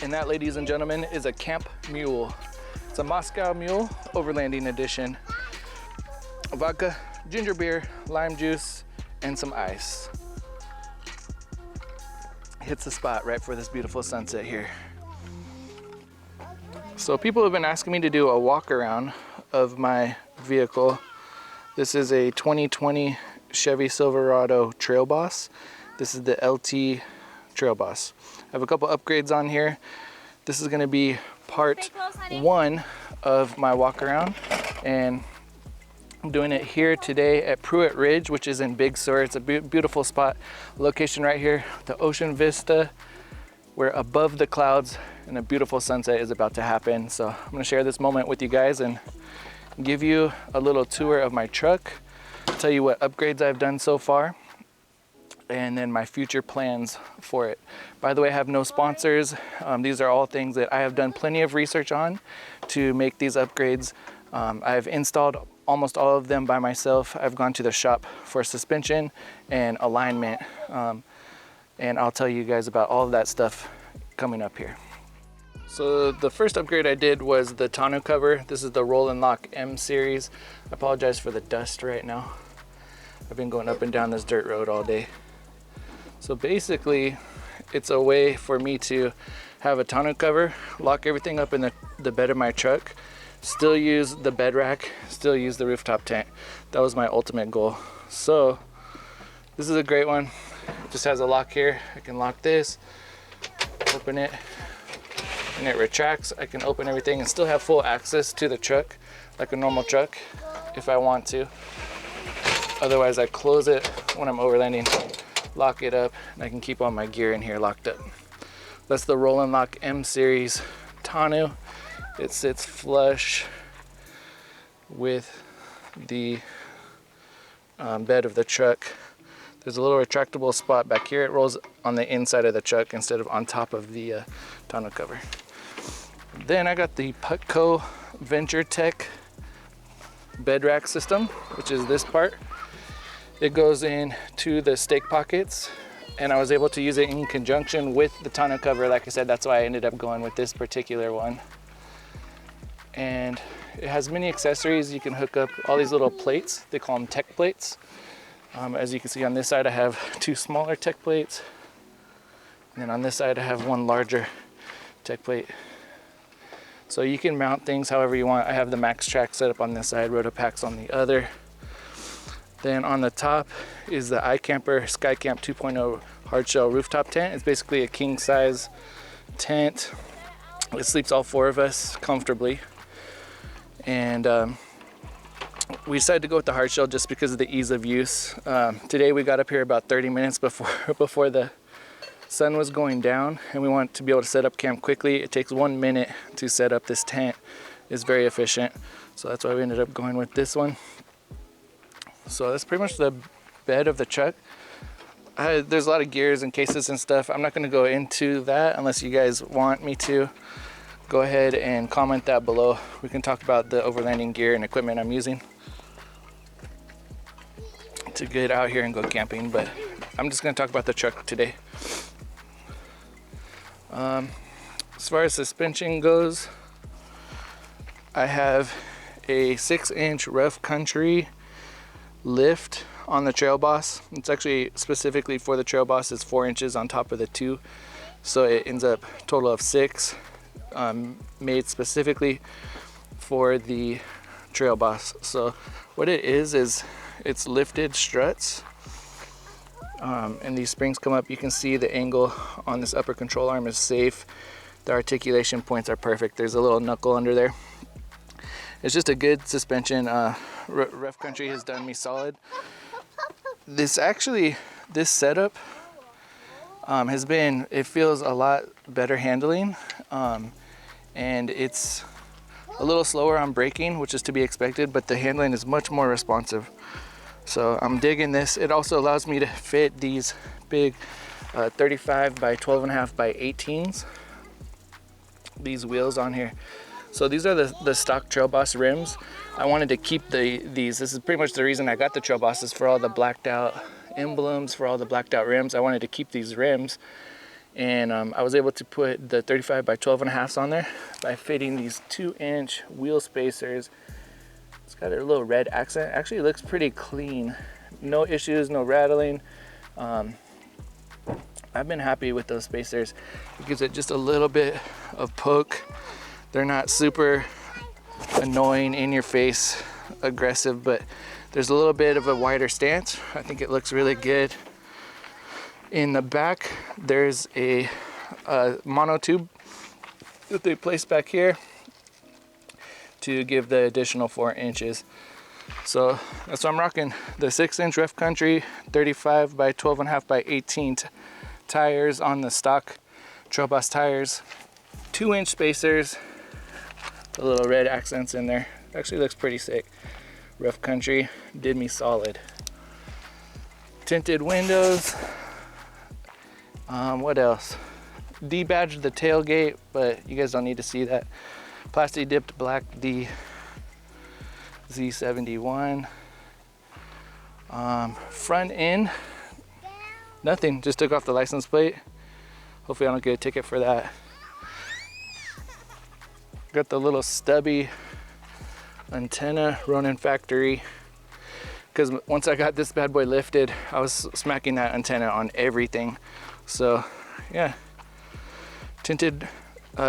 And that, ladies and gentlemen, is a camp mule. It's a Moscow Mule Overlanding edition. Vodka, ginger beer, lime juice, and some ice. Hits the spot right for this beautiful sunset here. So people have been asking me to do a walk around of my vehicle. This is a 2020 Chevy Silverado Trailboss. This is the LT Trailboss. I have a couple upgrades on here. This is going to be part one of my walk around, and I'm doing it here today at Pruitt Ridge, which is in Big Sur. It's a beautiful spot, location right here, the ocean vista. We're above the clouds and a beautiful sunset is about to happen. So I'm gonna share this moment with you guys and give you a little tour of my truck, tell you what upgrades I've done so far, and then my future plans for it. By the way, I have no sponsors. These are all things that I have done plenty of research on to make these upgrades. I've installed almost all of them by myself. I've gone to the shop for suspension and alignment. And I'll tell you guys about all of that stuff coming up here. So the first upgrade I did was the tonneau cover. This is the Roll and Lock M series. I apologize for the dust right now. I've been going up and down this dirt road all day. So basically, it's a way for me to have a tonneau cover, lock everything up in the bed of my truck, still use the bed rack, still use the rooftop tent. That was my ultimate goal. So this is a great one. It just has a lock here. I can lock this, open it, and it retracts. I can open everything and still have full access to the truck like a normal truck if I want to. Otherwise, I close it when I'm overlanding, lock it up, and I can keep all my gear in here locked up. That's the Roll and Lock M series tonneau. It sits flush with the bed of the truck. There's a little retractable spot back here. It rolls on the inside of the truck instead of on top of the tonneau cover. Then I got the Putco Venture Tech bed rack system, which is this part. It goes into the stake pockets, and I was able to use it in conjunction with the tonneau cover. Like I said, that's why I ended up going with this particular one. And it has many accessories. You can hook up all these little plates. They call them tech plates. As you can see on this side, I have two smaller tech plates. And then on this side, I have one larger tech plate. So you can mount things however you want. I have the Max Track set up on this side, Rotopacks on the other. Then on the top is the iCamper SkyCamp 2.0 hardshell rooftop tent. It's basically a king size tent. It sleeps all four of us comfortably. And we decided to go with the hardshell just because of the ease of use. Today we got up here about 30 minutes before the sun was going down, and we want to be able to set up camp quickly. It takes 1 minute to set up this tent. It's very efficient. So that's why we ended up going with this one. So that's pretty much the bed of the truck. There's a lot of gears and cases and stuff. I'm not going to go into that unless you guys want me to. Go ahead and comment that below. We can talk about the overlanding gear and equipment I'm using to get out here and go camping, but I'm just going to talk about the truck today. As far as suspension goes, I have a 6-inch rough country lift on the Trailboss. It's actually specifically for the Trailboss. It's 4 inches on top of the 2, so it ends up a total of 6. Made specifically for the Trailboss. So what it is it's lifted struts, and these springs come up. You can see the angle on this upper control arm is safe. The articulation points are perfect. There's a little knuckle under there. It's just a good suspension. Rough Country has done me solid. This setup it feels a lot better handling, and it's a little slower on braking, which is to be expected, but the handling is much more responsive. So I'm digging this. It also allows me to fit these big 35 by 12.5 by 18s, these wheels on here. So these are the stock Trailboss rims. I wanted to keep these. This is pretty much the reason I got the Trailboss, is for all the blacked out emblems, for all the blacked out rims. I wanted to keep these rims, And I was able to put the 35 by 12.5s on there by fitting these 2-inch wheel spacers. It's got a little red accent. Actually, it looks pretty clean. No issues, no rattling. I've been happy with those spacers. It gives it just a little bit of poke. They're not super annoying, in your face, aggressive, but there's a little bit of a wider stance. I think it looks really good. In the back, there's a mono tube that they place back here to give the additional 4 inches. So that's what I'm rocking. The 6-inch Rough Country 35 by 12.5 by 18 tires on the stock Trailboss tires. 2-inch spacers, the little red accents in there. Actually looks pretty sick. Rough Country did me solid. Tinted windows. What else? Debadged the tailgate, but you guys don't need to see that. Plastic dipped black D Z71. Front end, nothing, just took off the license plate. Hopefully I don't get a ticket for that. Got the little stubby antenna, Ronin factory, because once I got this bad boy lifted, I was smacking that antenna on everything. So yeah, tinted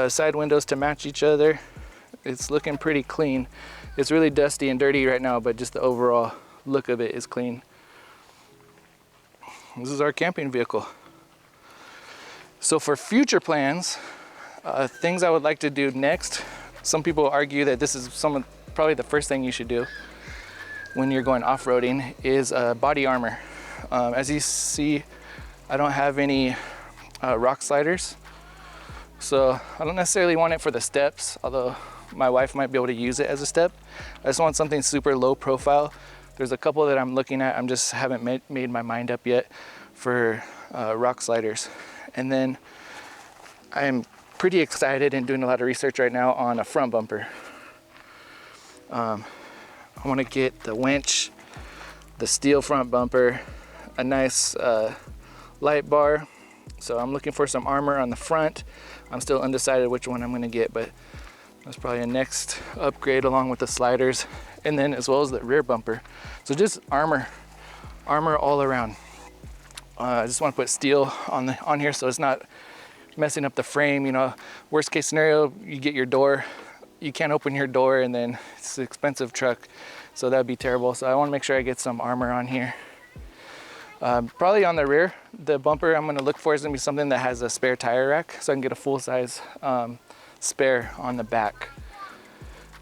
side windows to match each other. It's looking pretty clean. It's really dusty and dirty right now, but just the overall look of it is clean. This is our camping vehicle. So for future plans, things I would like to do next, some people argue that this is probably the first thing you should do when you're going off-roading is body armor. As you see, I don't have any rock sliders, so I don't necessarily want it for the steps, although my wife might be able to use it as a step. I just want something super low profile. There's a couple that I'm looking at. I just haven't made my mind up yet for rock sliders. And then I'm pretty excited and doing a lot of research right now on a front bumper. I want to get the winch, the steel front bumper, a nice light bar. So I'm looking for some armor on the front. I'm still undecided which one I'm going to get, but that's probably a next upgrade along with the sliders, and then as well as the rear bumper. So just armor all around. I just want to put steel on here so it's not messing up the frame. You know, worst case scenario, you get your door, you can't open your door, and then it's an expensive truck, so that'd be terrible. So I want to make sure I get some armor on here. Probably on the rear, the bumper I'm going to look for is going to be something that has a spare tire rack, so I can get a full-size spare on the back.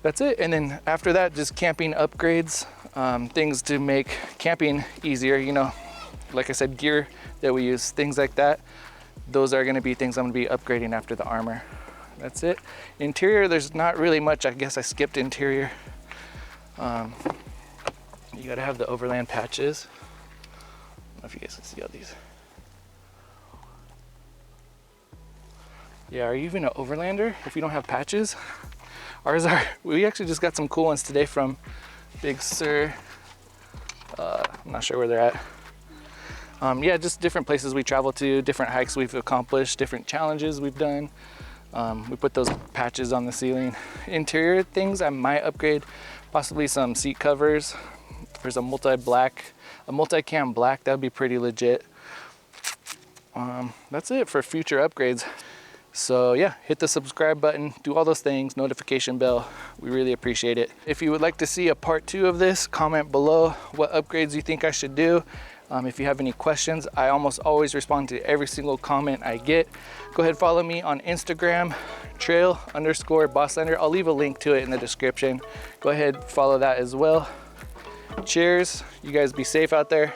That's it. And then after that, just camping upgrades, things to make camping easier. You know, like I said, gear that we use, things like that. Those are going to be things I'm going to be upgrading after the armor. That's it. Interior, there's not really much. I guess I skipped interior. You got to have the Overland patches. I don't know if you guys can see all these. Yeah, are you even an Overlander if you don't have patches? Ours are. We actually just got some cool ones today from Big Sur. I'm not sure where they're at. Yeah, just different places we travel to, different hikes we've accomplished, different challenges we've done. We put those patches on the ceiling. Interior things I might upgrade, possibly some seat covers. There's a multi-cam black, that'd be pretty legit. That's it for future upgrades. So yeah, hit the subscribe button, do all those things, notification bell. We really appreciate it. If you would like to see a part 2 of this, comment below what upgrades you think I should do. If you have any questions, I almost always respond to every single comment I get. Go ahead, follow me on Instagram, trail_bosslander. I'll leave a link to it in the description. Go ahead, follow that as well. Cheers, you guys be safe out there,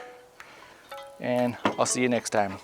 and I'll see you next time.